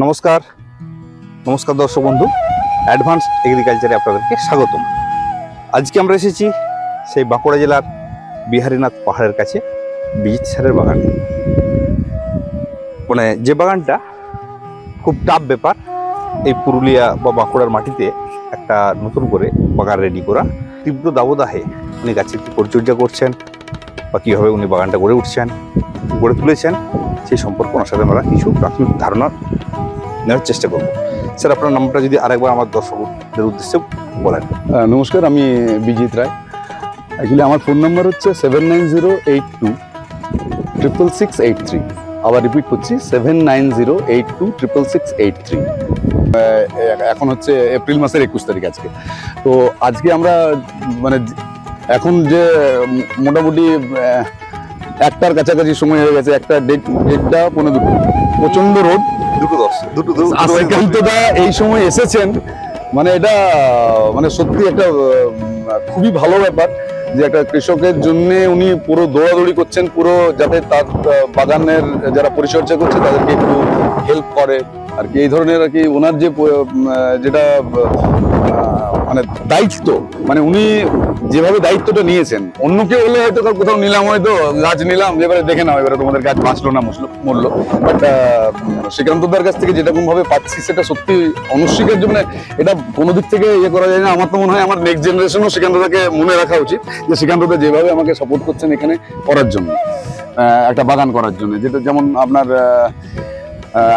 নমস্কার নমস্কার দর্শক বন্ধু, অ্যাডভান্স এগ্রিকালচারে আপনাদেরকে স্বাগতম। আজকে আমরা এসেছি সেই বাঁকুড়া জেলার বিহারীনাথ পাহাড়ের কাছে বিজিত স্যারের বাগানে। মানে যে বাগানটা খুব টাফ ব্যাপার, এই পুরুলিয়া বা বাঁকুড়ার মাটিতে একটা নতুন করে বাগান রেডি করা। তীব্র দাবদাহে উনি গাছের কী পরিচর্যা করছেন বা কীভাবে উনি বাগানটা গড়ে তুলেছেন সেই সম্পর্কে ওনার সাথে আমরা কিছু প্রাথমিক ধারণা নেওয়ার চেষ্টা করব। স্যার, আপনার নামটা যদি আরেকবার আমার দর্শকদের উদ্দেশ্যে বলেন। নমস্কার, আমি বিজিত রায়। অ্যাকচুয়ালি আমার ফোন নাম্বার হচ্ছে 7908266683। আবার রিপিট করছি, 7908266683। এখন হচ্ছে এপ্রিল মাসের 21 তারিখ আজকে। তো আজকে আমরা মানে এখন যে মোটামুটি একটার কাছাকাছি সময় হয়ে গেছে, একটা দেড়টা পৌনে দুটো, প্রচণ্ড রোদ। শ্রীকান্তদা এই সময় এসেছেন, মানে এটা মানে সত্যি একটা খুবই ভালো ব্যাপার যে একটা কৃষকের জন্য উনি পুরো দৌড়াদৌড়ি করছেন, পুরো যাতে তার বাগানের যারা পরিচর্যা করছে তাদেরকে একটু হেল্প করে আর কি। এই ধরনের আর কি ওনার যে যেটা মানে দায়িত্ব, মানে উনি যেভাবে দায়িত্বটা নিয়েছেন, অন্য কেউ হলে হয়তো কোথাও নিলাম, হয়তো গাছ নিলাম, এবারে দেখে নাও এবারে তোমাদের গাছ বাঁচলো না মরলো, বাট শ্রীকান্তদার কাছ থেকে যেরকম ভাবে পাচ্ছি সেটা সত্যি অনস্বীকার্য। মানে এটা কোনো দিক থেকে ইয়ে করা যায় না। আমার তো মনে হয় আমার নেক্সট জেনারেশনও শ্রীকান্তদাকে মনে রাখা উচিত যে শ্রীকান্তদা যেভাবে আমাকে সাপোর্ট করছেন এখানে করার জন্য, একটা বাগান করার জন্য। যেটা যেমন আপনার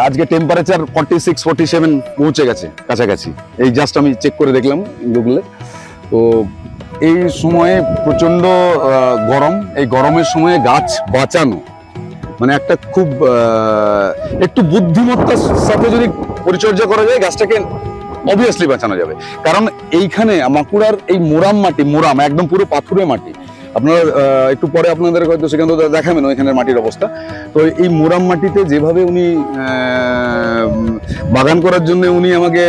আজকে টেম্পারেচার 46-47 পৌঁছে গেছে কাছাকাছি, এই জাস্ট আমি চেক করে দেখলাম গুগলে। তো এই সময়ে প্রচন্ড গরম, এই গরমের সময়ে গাছ বাঁচানো মানে একটা খুব একটু বুদ্ধিমত্তার সাথে যদি পরিচর্যা করা যায় গাছটাকে অবভিয়াসলি বাঁচানো যাবে। কারণ এইখানে বাঁকুড়ার এই মোরাম মাটি, মোরাম একদম পুরো পাথুরে মাটি। আপনারা একটু পরে আপনাদের হয়তো শ্রীকান্তদা দেখাবেন ওইখানের মাটির অবস্থা। তো এই মোরাম মাটিতে যেভাবে উনি বাগান করার জন্য উনি আমাকে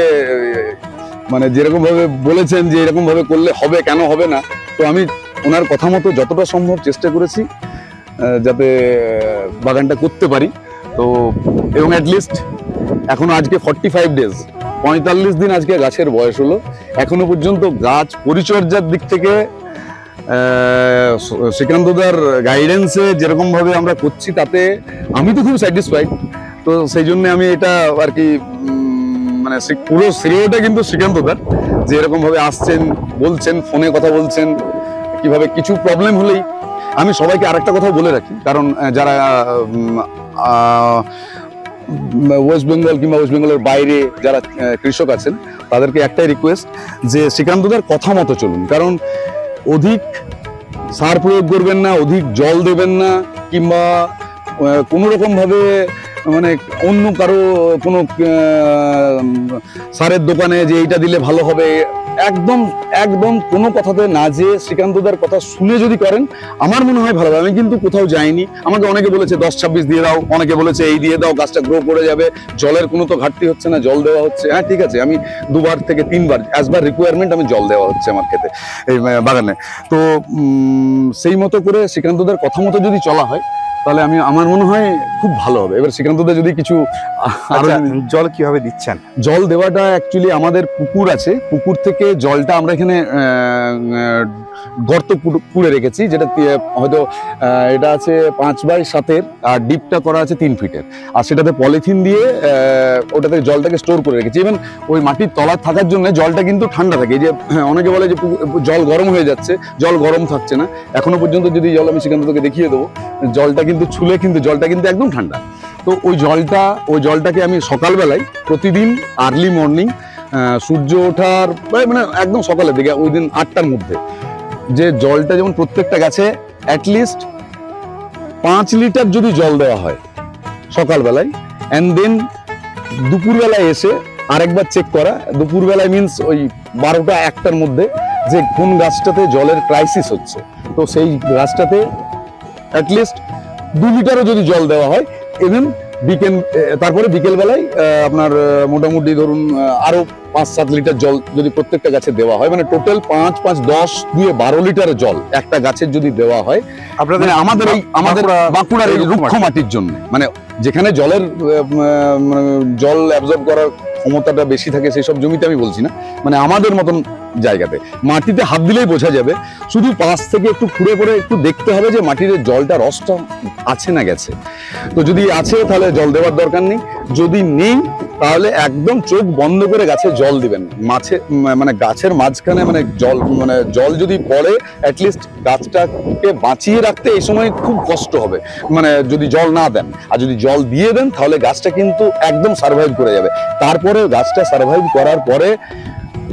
মানে যেরকম ভাবে বলেছেন যে এরকম ভাবে করলে হবে, কেন হবে না, তো আমি ওনার কথা মতো যতটা সম্ভব চেষ্টা করেছি যাতে বাগানটা করতে পারি। তো এবং অ্যাটলিস্ট এখনো আজকে 45 ডেজ, 45 দিন আজকে গাছের বয়স হলো, এখনো পর্যন্ত গাছ পরিচর্যার দিক থেকে শ্রীকান্তদার গাইডেন্সে যেরকম ভাবে আমরা করছি তাতে আমি তো খুব স্যাটিসফাইড। তো সেই জন্য আমি এটা আর কি মানে পুরো শ্রেয়টা কিন্তু শ্রীকান্তদার, যে এরকম ভাবে আসছেন, বলছেন, ফোনে কথা বলছেন, কিভাবে কিছু প্রবলেম হলেই। আমি সবাইকে আরেকটা কথা বলে রাখি, কারণ যারা ওয়েস্ট বেঙ্গল কিংবা ওয়েস্ট বেঙ্গলের বাইরে যারা কৃষক আছেন তাদেরকে একটাই রিকোয়েস্ট যে শ্রীকান্তদার কথা মতো চলুন। কারণ অধিক সার প্রয়োগ করবেন না, অধিক জল দেবেন না, কিংবা কোনো রকম ভাবে মানে অন্য কারো কোনো সারের দোকানে যে এইটা দিলে ভালো হবে, একদম একদম কোনো কথাতে না, যে শ্রীকান্তদার কথা শুনে যদি করেন আমার মনে হয় ভালো হবে। আমি কিন্তু কোথাও যাইনি, আমাকে অনেকে বলেছে 10-26 দিয়ে দাও, অনেকে বলেছে এই দিয়ে দাও, গাছটা গ্রো করে যাবে, জলের কোনো তো ঘাটতি হচ্ছে না, জল দেওয়া হচ্ছে। হ্যাঁ ঠিক আছে, আমি 2 থেকে 3 বার অ্যাজ পার রিকোয়ারমেন্ট আমি জল দেওয়া হচ্ছে আমার ক্ষেতে, এই বাগানে। তো সেই মতো করে শ্রীকান্তদার কথা মতো যদি চলা হয় তাহলে আমার মনে হয় খুব ভালো হবে। এবার শ্রীকান্তদা যদি কিছু জল কিভাবে দিচ্ছেন? জল দেওয়াটা অ্যাকচুয়ালি আমাদের পুকুর আছে, পুকুর থেকে জলটা আমরা এখানে গর্ত পুড়ে রেখেছি, যেটা হয়তো এটা আছে 5x7 আর ডিপটা করা আছে 3 ফিটের, আর সেটাতে পলিথিন দিয়ে ওটাতে জলটাকে স্টোর করে রেখেছি। ইভেন ওই মাটির তলায় থাকার জন্য জলটা কিন্তু ঠান্ডা থাকে। যে অনেকে বলে যে জল গরম হয়ে যাচ্ছে, জল গরম থাকছে না। এখনো পর্যন্ত যদি জল আমি শ্রীকান্তদাকে দেখিয়ে দেবো, জলটা কিন্তু ছুলে কিন্তু জলটা কিন্তু একদম ঠান্ডা। তো ওই জলটাকে আমি সকালবেলায় প্রতিদিন আর্লি মর্নিং সূর্য ওঠার মানে একদম সকালের দিকে ওই দিন 8টার মধ্যে, যে জলটা যেমন প্রত্যেকটা গাছে অ্যাটলিস্ট 5 লিটার যদি জল দেওয়া হয় সকালবেলায়, অ্যান্ড দেন দুপুরবেলায় এসে আরেকবার চেক করা, দুপুরবেলায় মিনস ওই 12টা-1টার মধ্যে, যে কোন গাছটাতে জলের ক্রাইসিস হচ্ছে। তো সেই গাছটাতে অ্যাটলিস্ট 2 লিটারও যদি জল দেওয়া হয়, ইভেন তারপরে বিকেল বেলায় আপনার মোটামুটি ধরুন আরো 5-7 লিটার জল যদি প্রত্যেকটা গাছে দেওয়া হয়, মানে টোটাল 5-5-10 দিয়ে 12 লিটার জল একটা গাছের যদি দেওয়া হয় আপনাদের আমাদের বাঁকুড়ার এই রুক্ষ মাটির জন্য, মানে যেখানে জলের জল অ্যাবজর্ব করার ক্ষমতাটা বেশি থাকে সেই সব জমিতে আমি বলছি না, মানে আমাদের মতন জায়গাতে মাটিতে হাত দিলেই বোঝা যাবে। শুধু পাশ থেকে একটু খুঁড়ে করে একটু দেখতে হবে যে মাটির জলটা রসটা আছে না গেছে। তো যদি আছে তাহলে জল দেওয়ার দরকার নেই, যদি নেই তাহলে একদম চোখ বন্ধ করে গাছে জল দিবেন। মানে গাছের মাঝখানে মানে জল যদি পড়ে অ্যাটলিস্ট গাছটাকে বাঁচিয়ে রাখতে এই সময় খুব কষ্ট হবে, মানে যদি জল না দেন। আর যদি জল দিয়ে দেন তাহলে গাছটা কিন্তু একদম সার্ভাইভ করে যাবে। তারপরে গাছটা সার্ভাইভ করার পরে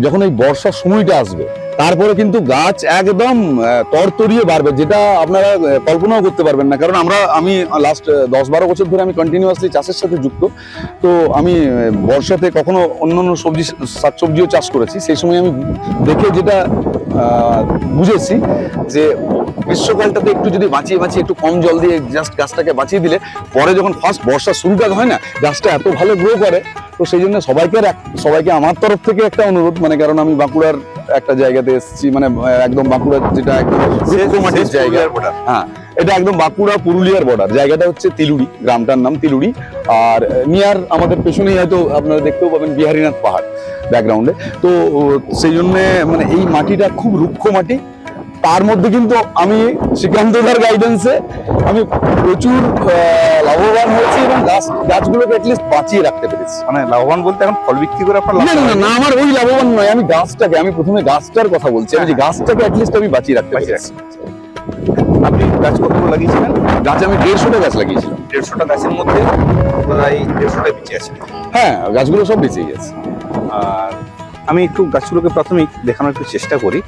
যখন এই বর্ষার সময়টা আসবে তারপরে কিন্তু গাছ একদম তরতরিয়ে বাড়বে, যেটা আপনারা কল্পনাও করতে পারবেন না। কারণ আমি লাস্ট 10-12 বছর ধরে আমি কন্টিনিউয়াসলি চাষের সাথে যুক্ত। তো আমি বর্ষাতে কখনো অন্যান্য শাকসবজিও চাষ করেছি। সেই সময় আমি দেখে যেটা বুঝেছি যে গ্রীষ্মকালটাতে একটু যদি বাঁচিয়ে একটু কম জল দিয়ে জাস্ট গাছটাকে বাঁচিয়ে দিলে পরে যখন ফার্স্ট বর্ষার শুরুটা হয় না, গাছটা এত ভালো গ্রো করে। তো সেই জন্য সবাইকে আমার তরফ থেকে একটা অনুরোধ, মানে কারণ আমি বাঁকুড়ার একটা জায়গাতে এসেছি, মানে একদম বাঁকুড়ার যেটা একদম মাটির জায়গা। হ্যাঁ, এটা একদম বাঁকুড়া পুরুলিয়ার বর্ডার। জায়গাটা হচ্ছে তিলুড়ি, গ্রামটার নাম তিলুড়ি। আর নিয়ার আমাদের পেছনেই হয়তো আপনারা দেখতেও পাবেন বিহারীনাথ পাহাড় ব্যাকগ্রাউন্ডে। তো সেই জন্য মানে এই মাটিটা খুব রুক্ষ মাটি। তার মধ্যে কিন্তু আমি শ্রীকান্তদার গাইডেন্সে আমি প্রচুর লাভবান হয়েছি এবং গাছগুলোকে অ্যাটলিস্ট বাঁচিয়ে রাখতে পেরেছি। মানে লাভবান বলতে এখন ফল বিক্রি করে আপনার না, আমার ওই লাভবান নয়, আমি প্রথমে গাছটার কথা বলছি। আমি যে গাছটাকে অ্যাটলিস্ট আমি বাঁচিয়ে রাখতে পেরেছি। আপনি গাছ কতগুলো লাগিয়েছিলেন? গাছ আমি 150টা গাছ লাগিয়েছিলাম। 150টা গাছের মধ্যে প্রায় 150টাই বেঁচে আছে। হ্যাঁ, গাছগুলো সব বেঁচে গেছে। আর আমি একটু গাছগুলোকে প্রাথমিক দেখানোর একটু চেষ্টা করি।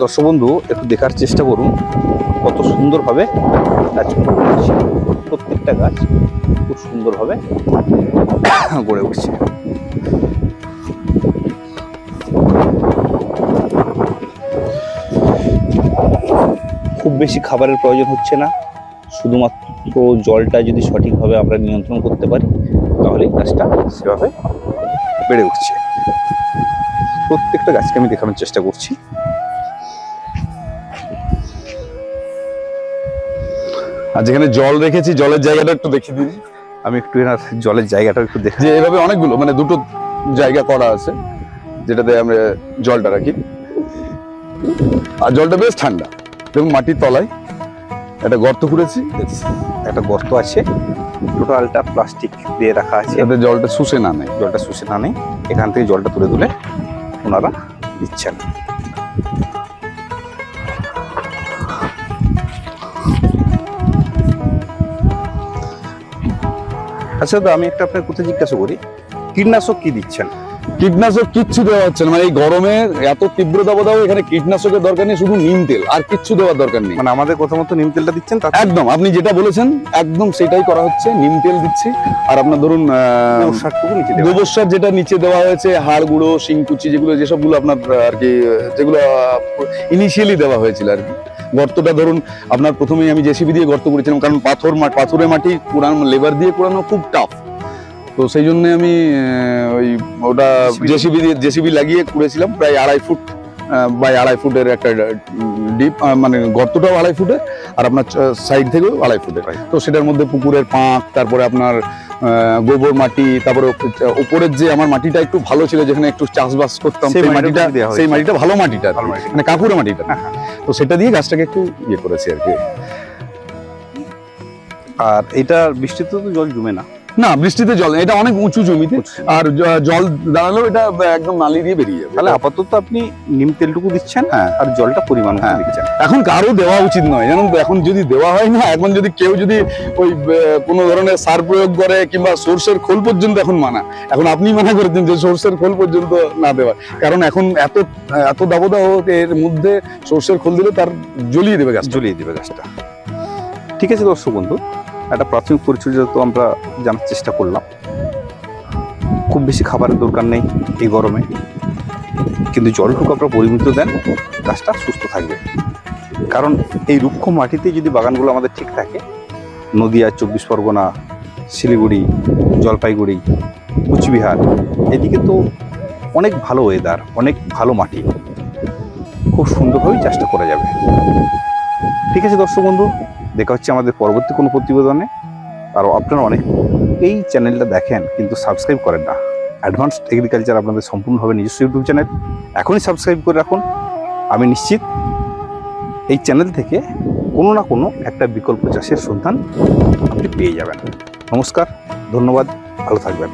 দর্শক বন্ধু একটু দেখার চেষ্টা করুন কত সুন্দরভাবে গাছগুলো উঠছে। প্রত্যেকটা গাছ খুব সুন্দরভাবে গড়ে উঠছে। খুব বেশি খাবারের প্রয়োজন হচ্ছে না, শুধুমাত্র জলটা যদি সঠিকভাবে আমরা নিয়ন্ত্রণ করতে পারি তাহলে গাছটা সেভাবে বেড়ে উঠছে। প্রত্যেকটা গাছকে আমি দেখানোর চেষ্টা করছি। আর যেখানে জল রেখেছি জলের জায়গাটা একটু দেখিয়ে দিন। আমি একটু এনার জলের জায়গাটা একটু দেখি। যে এভাবে অনেকগুলো মানে দুটো জায়গা করা আছে যেটাতে আমরা জলটা রাখি। আর জলটা বেশ ঠান্ডা। দেখুন মাটির তলায় একটা গর্ত করেছি, একটা গর্ত আছে, টোটালটা প্লাস্টিক দিয়ে রাখা আছে যাতে জলটা শুষে না নেয়। এখান থেকে জলটা তুলে তুলে ওনারা দিচ্ছেন। আচ্ছা, তো আমি একটা আপনার কথা জিজ্ঞাসা করি, কীটনাশক কি দিচ্ছেন? কীটনাশক কিচ্ছু দেওয়া হচ্ছে না। মানে এই গরমে এত তীব্র দাবদাহ, এখানে কীটনাশকের দরকার নেই, শুধু নিম তেল, আর কিচ্ছু দেওয়ার দরকার নেই। মানে আমাদের কথা মতো নিম তেলটা দিচ্ছেন? একদম আপনি যেটা বলেছেন একদম সেটাই করা হচ্ছে, নিম তেল দিচ্ছি। আর আপনার ধরুন গোবর সার যেটা নিচে দেওয়া হয়েছে, হাড় গুঁড়ো, শিংকুচি, যেসবগুলো আপনার আর কি, যেগুলো ইনিশিয়ালি দেওয়া হয়েছিল আর কি। গর্তটা ধরুন আপনার প্রথমেই আমি জেসিবি দিয়ে গর্ত করেছিলাম, কারণ পাথরের মাটি কুড়ানো, লেবার দিয়ে কুড়ানো খুব টাফ। তো সেই জন্য আমি ওটা জেসিবি লাগিয়ে কুড়েছিলাম প্রায় 2.5 ফুট বাই 2.5 ফুটের একটা ডিপ, মানে গর্তটাও 2.5 ফুটের আর আপনার সাইড থেকেও 2.5 ফুটের। তো সেটার মধ্যে পুকুরের পাঁক, তারপরে আপনার গোবর মাটি, তারপরে উপরের যে আমার মাটিটা একটু ভালো ছিল, যেখানে একটু চাষবাস করতাম, সেই মাটিটা ভালো মাটিটা, মানে কাঁকুড়ে মাটিটা, তো সেটা দিয়ে গাছটাকে একটু ইয়ে করেছি আর কি। আর এটা বৃষ্টিতে তো জল জমে না? না, বৃষ্টিতে জল, এটা অনেক উঁচু জমিতে, আর জল দাঁড়ালেও এটা একদম নালি দিয়ে বেরিয়ে যাবে। তাহলে আপাতত আপনি নিম তেলটুকু দিচ্ছেন, আর জলটা পরিমাণ দিচ্ছেন। এখন কারো দেওয়া উচিত নয়, জানেন তো। এখন যদি দেওয়া হয় না, এখন যদি কেউ যদি ওই কোনো ধরনের সার প্রয়োগ করে কিংবা সর্ষের খোল পর্যন্ত এখন মানা, এখন আপনি মানা করেছেন যে সর্ষের খোল পর্যন্ত না দেওয়ার, কারণ এখন এত দাবদাহ, এর মধ্যে সর্ষের খোল দিলে তার জ্বলিয়ে দেবে গাছটা। ঠিক আছে দর্শক বন্ধু, একটা প্রাথমিক পরিচর্যা তো আমরা জানার চেষ্টা করলাম। খুব বেশি খাবারের দরকার নেই এই গরমে, কিন্তু জলটুকু আপনারা পরিমিত দেন, গাছটা সুস্থ থাকবে। কারণ এই রুক্ষ মাটিতে যদি বাগানগুলো আমাদের ঠিক থাকে, নদিয়া, 24 পরগনা, শিলিগুড়ি, জলপাইগুড়ি, কুচবিহার, এদিকে তো অনেক ভালো ওয়েদার, অনেক ভালো মাটি, খুব সুন্দরভাবেই চাষটা করা যাবে। ঠিক আছে দর্শক বন্ধু, দেখা হচ্ছে আমাদের পরবর্তী কোনো প্রতিবেদনে। আর আপনারা অনেক এই চ্যানেলটা দেখেন কিন্তু সাবস্ক্রাইব করেন না। অ্যাডভান্সড এগ্রিকালচার আপনাদের সম্পূর্ণভাবে নিজস্ব ইউটিউব চ্যানেল, এখনই সাবস্ক্রাইব করে রাখুন। আমি নিশ্চিত এই চ্যানেল থেকে কোনো না কোনো একটা বিকল্প চাষের সন্ধান আপনি পেয়ে যাবেন। নমস্কার, ধন্যবাদ, ভালো থাকবেন।